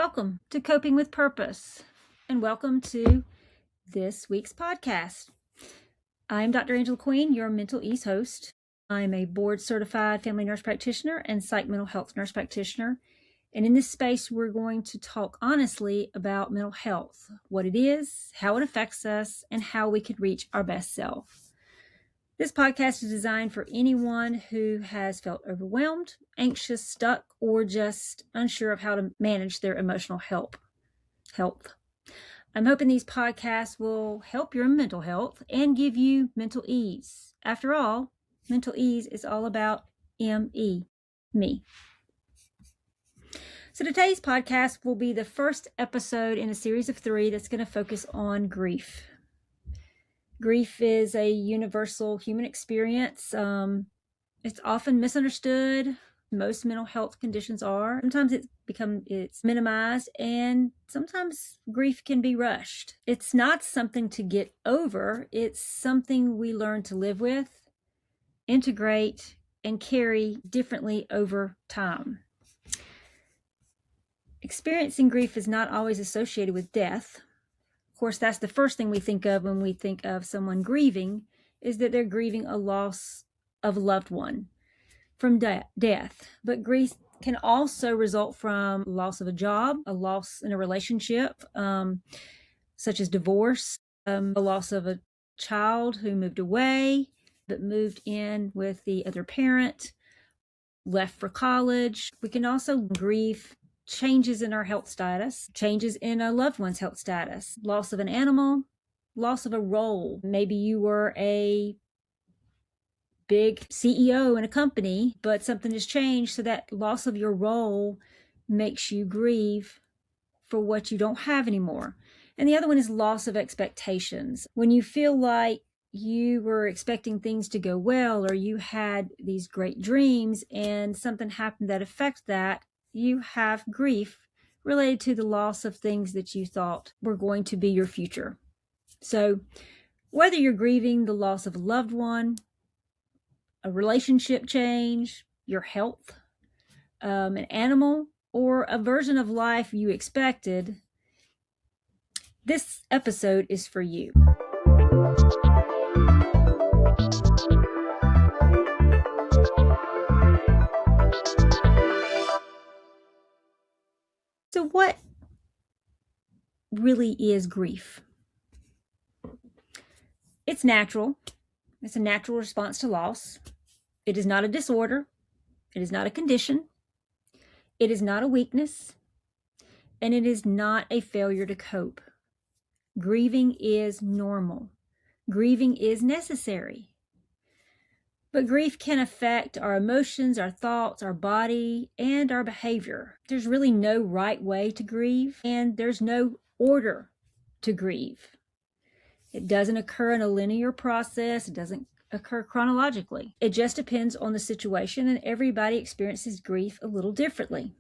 Welcome to Coping with Purpose, and welcome to this week's podcast. I'm Dr. Angela Queen, your Mental Ease host. I'm a board-certified family nurse practitioner and psych mental health nurse practitioner. And in this space, we're going to talk honestly about mental health, what it is, how it affects us, and how we could reach our best self. This podcast is designed for anyone who has felt overwhelmed, anxious, stuck, or just unsure of how to manage their emotional health. I'm hoping these podcasts will help your mental health and give you mental ease. After all, mental ease is all about me. So today's podcast will be the first episode in a series of 3 that's going to focus on grief. Grief is a universal human experience. It's often misunderstood. Most mental health conditions are. Sometimes it's minimized, and sometimes grief can be rushed. It's not something to get over. It's something we learn to live with, integrate, and carry differently over time. Experiencing grief is not always associated with death. Of course, that's the first thing we think of when we think of someone grieving, is that they're grieving a loss of a loved one from death. But grief can also result from loss of a job, a loss in a relationship, such as divorce, a loss of a child who moved away, but moved in with the other parent, left for college. We can also grieve changes in our health status, changes in a loved one's health status, loss of an animal, loss of a role. Maybe you were a big CEO in a company, but something has changed, so that loss of your role makes you grieve for what you don't have anymore. And the other one is loss of expectations. When you feel like you were expecting things to go well, or you had these great dreams and something happened that affects that, you have grief related to the loss of things that you thought were going to be your future. So whether you're grieving the loss of a loved one, a relationship change, your health, an animal, or a version of life you expected, this episode is for you. So what really is grief? It's natural. It's a natural response to loss. It is not a disorder. It is not a condition. It is not a weakness. And it is not a failure to cope. Grieving is normal. Grieving is necessary. But grief can affect our emotions, our thoughts, our body, and our behavior. There's really no right way to grieve, and there's no order to grieve. It doesn't occur in a linear process. It doesn't occur chronologically. It just depends on the situation, and everybody experiences grief a little differently.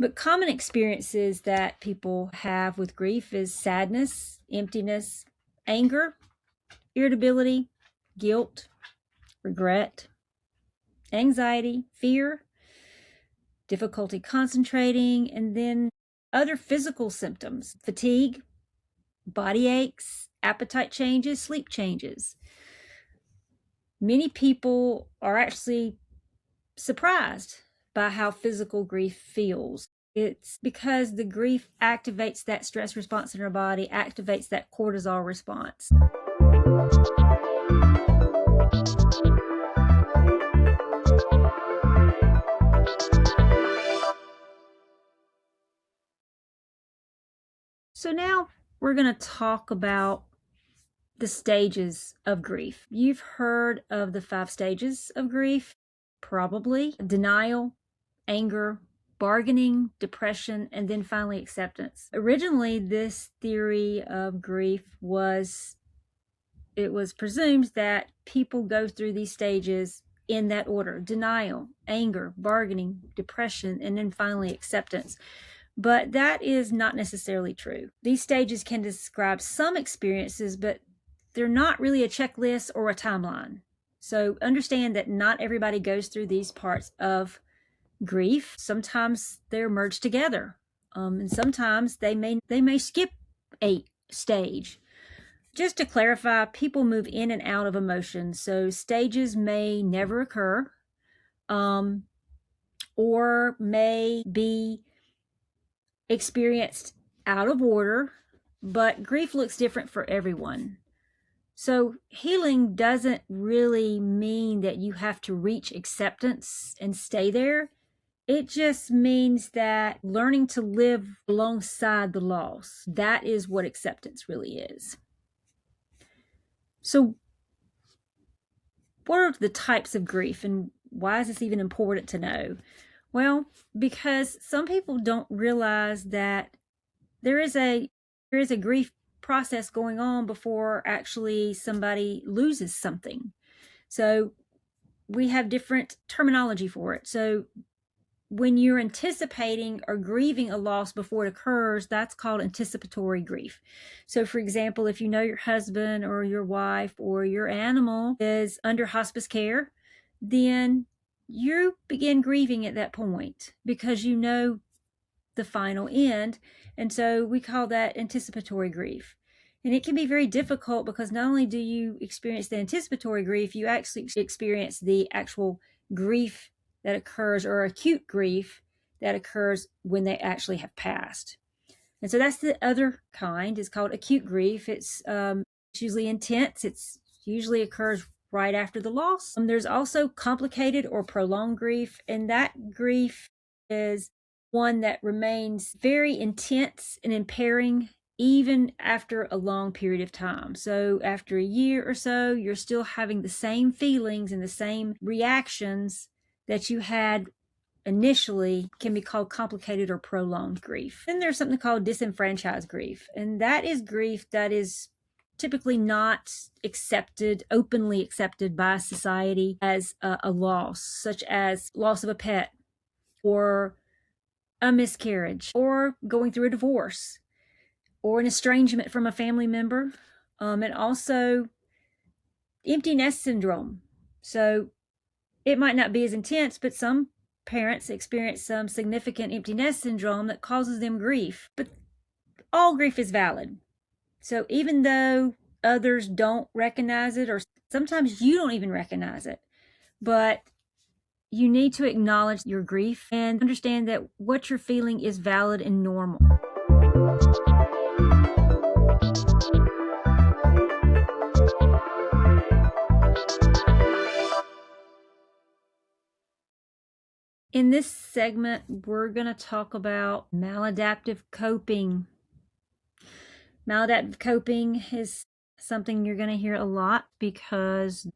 But common experiences that people have with grief is sadness, emptiness, anger, irritability, guilt, regret, anxiety, fear, difficulty concentrating, and then other physical symptoms, fatigue, body aches, appetite changes, sleep changes. Many people are actually surprised by how physical grief feels. It's because the grief activates that stress response in our body, activates that cortisol response. So now we're going to talk about the stages of grief. You've heard of the 5 stages of grief, probably. Denial, anger, bargaining, depression, and then finally acceptance. Originally, this theory of grief was presumed that people go through these stages in that order: denial, anger, bargaining, depression, and then finally acceptance. But that is not necessarily true. These stages can describe some experiences, but they're not really a checklist or a timeline. So understand that not everybody goes through these parts of grief, sometimes they're merged together. And sometimes they may skip a stage. Just to clarify, people move in and out of emotions, so stages may never occur, or may be experienced out of order, but grief looks different for everyone. So healing doesn't really mean that you have to reach acceptance and stay there. It just means that learning to live alongside the loss, that is what acceptance really is. So what are the types of grief, and why is this even important to know? Well, because some people don't realize that there is a grief process going on before actually somebody loses something. So we have different terminology for it. So when you're anticipating or grieving a loss before it occurs, that's called anticipatory grief. So for example, if you know your husband or your wife or your animal is under hospice care, then you begin grieving at that point because you know the final end. And so we call that anticipatory grief. And it can be very difficult because not only do you experience the anticipatory grief, you actually experience the actual grief that occurs, or acute grief that occurs when they actually have passed. And so that's the other kind. It's called acute grief. It's usually intense. It's usually occurs right after the loss. There's also complicated or prolonged grief, and that grief is one that remains very intense and impairing even after a long period of time. So after a year or so, you're still having the same feelings and the same reactions that you had initially. Can be called complicated or prolonged grief. Then there's something called disenfranchised grief, and that is grief that is typically not openly accepted by society as a loss, such as loss of a pet, or a miscarriage, or going through a divorce, or an estrangement from a family member, and also empty nest syndrome. So it might not be as intense, but some parents experience some significant empty nest syndrome that causes them grief. But all grief is valid. So even though others don't recognize it, or sometimes you don't even recognize it, but you need to acknowledge your grief and understand that what you're feeling is valid and normal. In this segment, we're going to talk about maladaptive coping. Maladaptive coping is something you're going to hear a lot because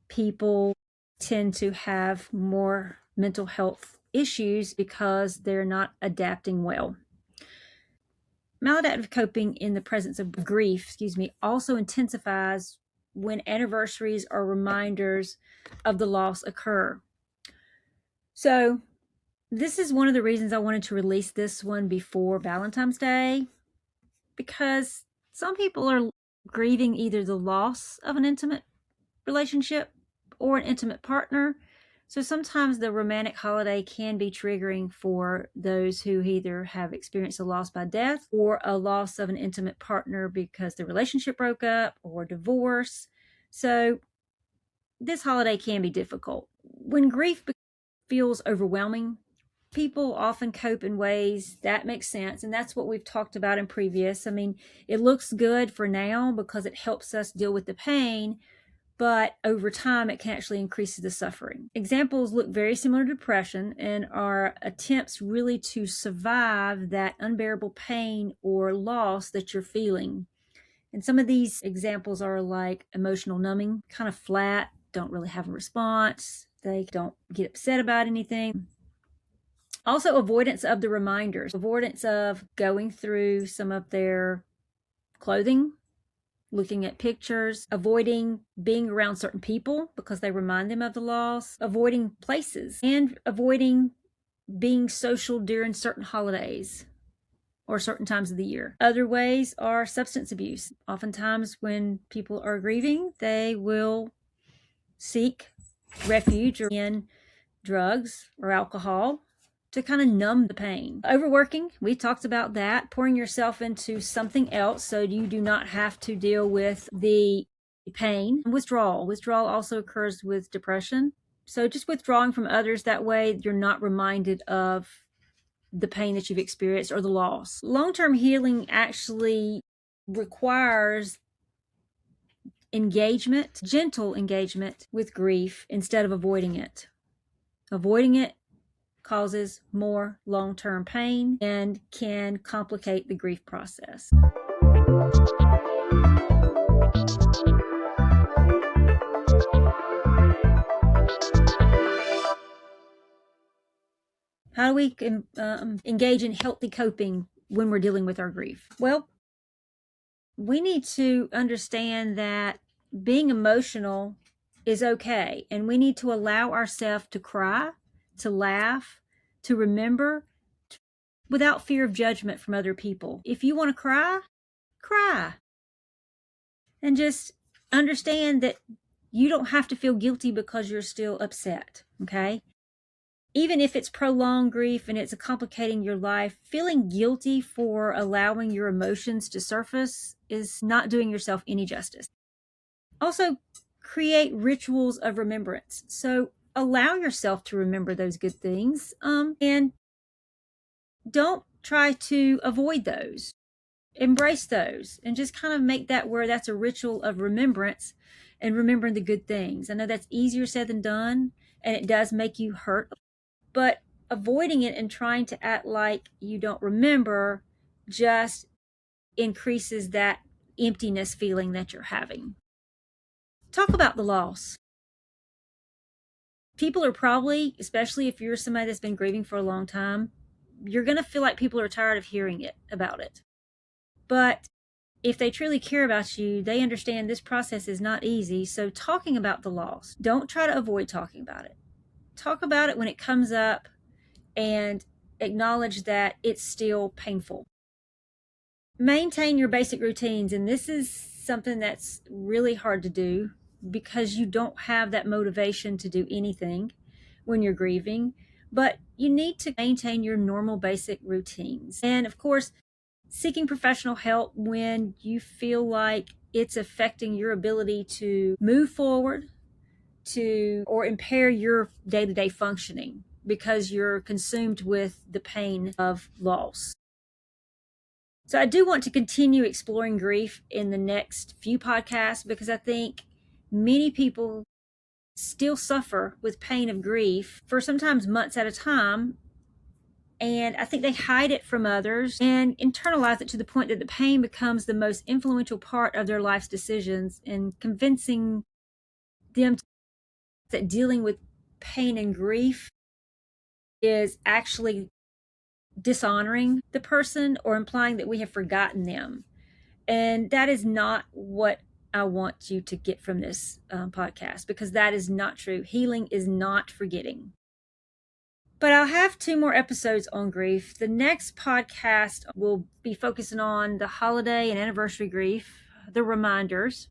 people tend to have more mental health issues because they're not adapting well. Maladaptive coping in the presence of grief, also intensifies when anniversaries or reminders of the loss occur. So this is one of the reasons I wanted to release this one before Valentine's Day, because some people are grieving either the loss of an intimate relationship or an intimate partner. So sometimes the romantic holiday can be triggering for those who either have experienced a loss by death or a loss of an intimate partner because the relationship broke up or divorce. So this holiday can be difficult. When grief feels overwhelming, people often cope in ways that make sense, and that's what we've talked about in previous. It looks good for now because it helps us deal with the pain, but over time it can actually increase the suffering. Examples look very similar to depression and are attempts really to survive that unbearable pain or loss that you're feeling. And some of these examples are like emotional numbing, kind of flat, don't really have a response, they don't get upset about anything. Also, avoidance of the reminders, avoidance of going through some of their clothing, looking at pictures, avoiding being around certain people because they remind them of the loss, avoiding places, and avoiding being social during certain holidays or certain times of the year. Other ways are substance abuse. Oftentimes when people are grieving, they will seek refuge in drugs or alcohol to kind of numb the pain. Overworking, we talked about that. Pouring yourself into something else so you do not have to deal with the pain. Withdrawal also occurs with depression. So just withdrawing from others, that way you're not reminded of the pain that you've experienced or the loss. Long-term healing actually requires engagement, gentle engagement with grief instead of avoiding it. Avoiding it causes more long-term pain and can complicate the grief process. How do we engage in healthy coping when we're dealing with our grief? Well, we need to understand that being emotional is okay, and we need to allow ourselves to cry, to laugh, to remember, without fear of judgment from other people. If you want to cry, cry. And just understand that you don't have to feel guilty because you're still upset, okay? Even if it's prolonged grief and it's complicating your life, feeling guilty for allowing your emotions to surface is not doing yourself any justice. Also, create rituals of remembrance. So allow yourself to remember those good things, and don't try to avoid those. Embrace those and just kind of make that where that's a ritual of remembrance and remembering the good things. I know that's easier said than done, and it does make you hurt, but avoiding it and trying to act like you don't remember just increases that emptiness feeling that you're having. Talk about the loss. People are probably, especially if you're somebody that's been grieving for a long time, you're going to feel like people are tired of hearing about it. But if they truly care about you, they understand this process is not easy. So talking about the loss, don't try to avoid talking about it. Talk about it when it comes up and acknowledge that it's still painful. Maintain your basic routines. And this is something that's really hard to do because you don't have that motivation to do anything when you're grieving. But you need to maintain your normal basic routines. And of course, seeking professional help when you feel like it's affecting your ability to move forward or impair your day-to-day functioning because you're consumed with the pain of loss. So I do want to continue exploring grief in the next few podcasts because I think many people still suffer with pain of grief for sometimes months at a time. And I think they hide it from others and internalize it to the point that the pain becomes the most influential part of their life's decisions, and convincing them that dealing with pain and grief is actually dishonoring the person or implying that we have forgotten them. And that is not what I want you to get from this podcast, because that is not true. Healing is not forgetting. But I'll have 2 more episodes on grief. The next podcast will be focusing on the holiday and anniversary grief, the reminders,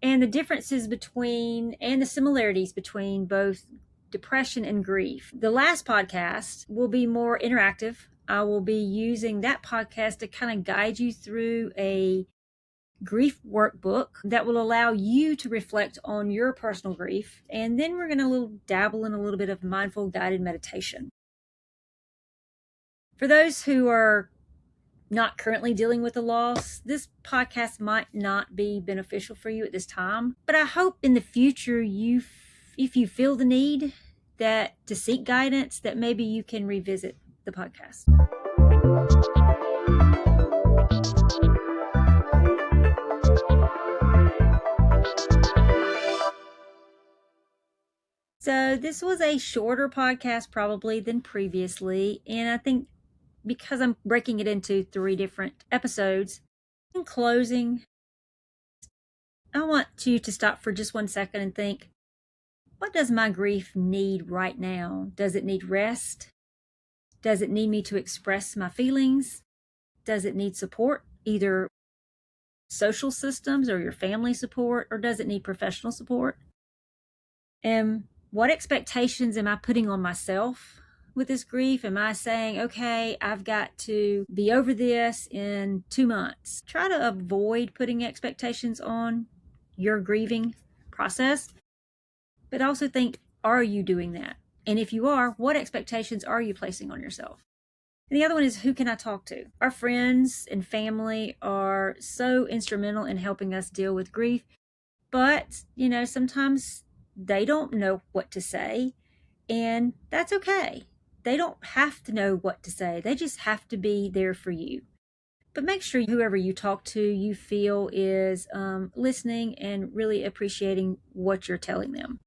and the differences between and the similarities between both depression and grief. The last podcast will be more interactive. I will be using that podcast to kind of guide you through a grief workbook that will allow you to reflect on your personal grief. And then we're going to dabble in a little bit of mindful guided meditation. For those who are not currently dealing with a loss, this podcast might not be beneficial for you at this time. But I hope in the future, if you feel the need to seek guidance, that maybe you can revisit the podcast. So this was a shorter podcast probably than previously, and I think because I'm breaking it into 3 different episodes, in closing, I want you to stop for just 1 second and think, what does my grief need right now? Does it need rest? Does it need me to express my feelings? Does it need support, either social systems or your family support, or does it need professional support? And What expectations am I putting on myself with this grief? Am I saying, okay, I've got to be over this in 2 months? Try to avoid putting expectations on your grieving process, but also think, are you doing that? And if you are, what expectations are you placing on yourself? And the other one is, who can I talk to? Our friends and family are so instrumental in helping us deal with grief, but, sometimes they don't know what to say, and that's okay. They don't have to know what to say. They just have to be there for you. But make sure whoever you talk to, you feel is listening and really appreciating what you're telling them.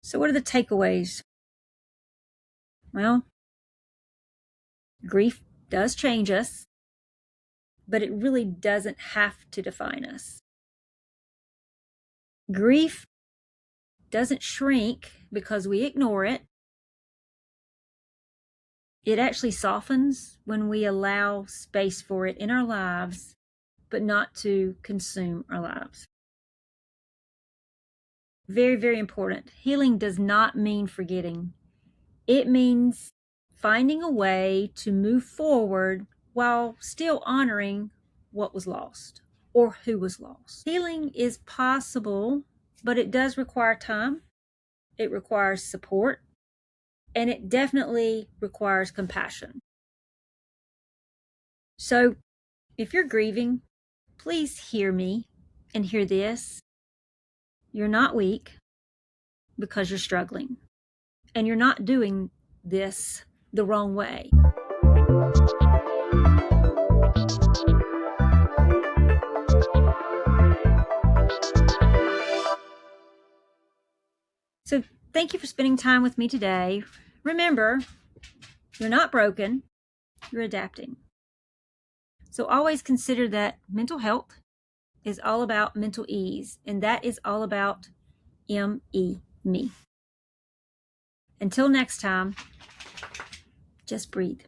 So what are the takeaways? Well, grief does change us, but it really doesn't have to define us. Grief doesn't shrink because we ignore it. It actually softens when we allow space for it in our lives, but not to consume our lives. Very, very important. Healing does not mean forgetting. It means finding a way to move forward while still honoring what was lost or who was lost. Healing is possible, but it does require time. It requires support, and it definitely requires compassion. So if you're grieving, please hear me and hear this. You're not weak because you're struggling, and you're not doing this the wrong way. So thank you for spending time with me today. Remember, you're not broken, you're adapting. So always consider that mental health is all about mental ease, and that is all about me. Until next time, just breathe.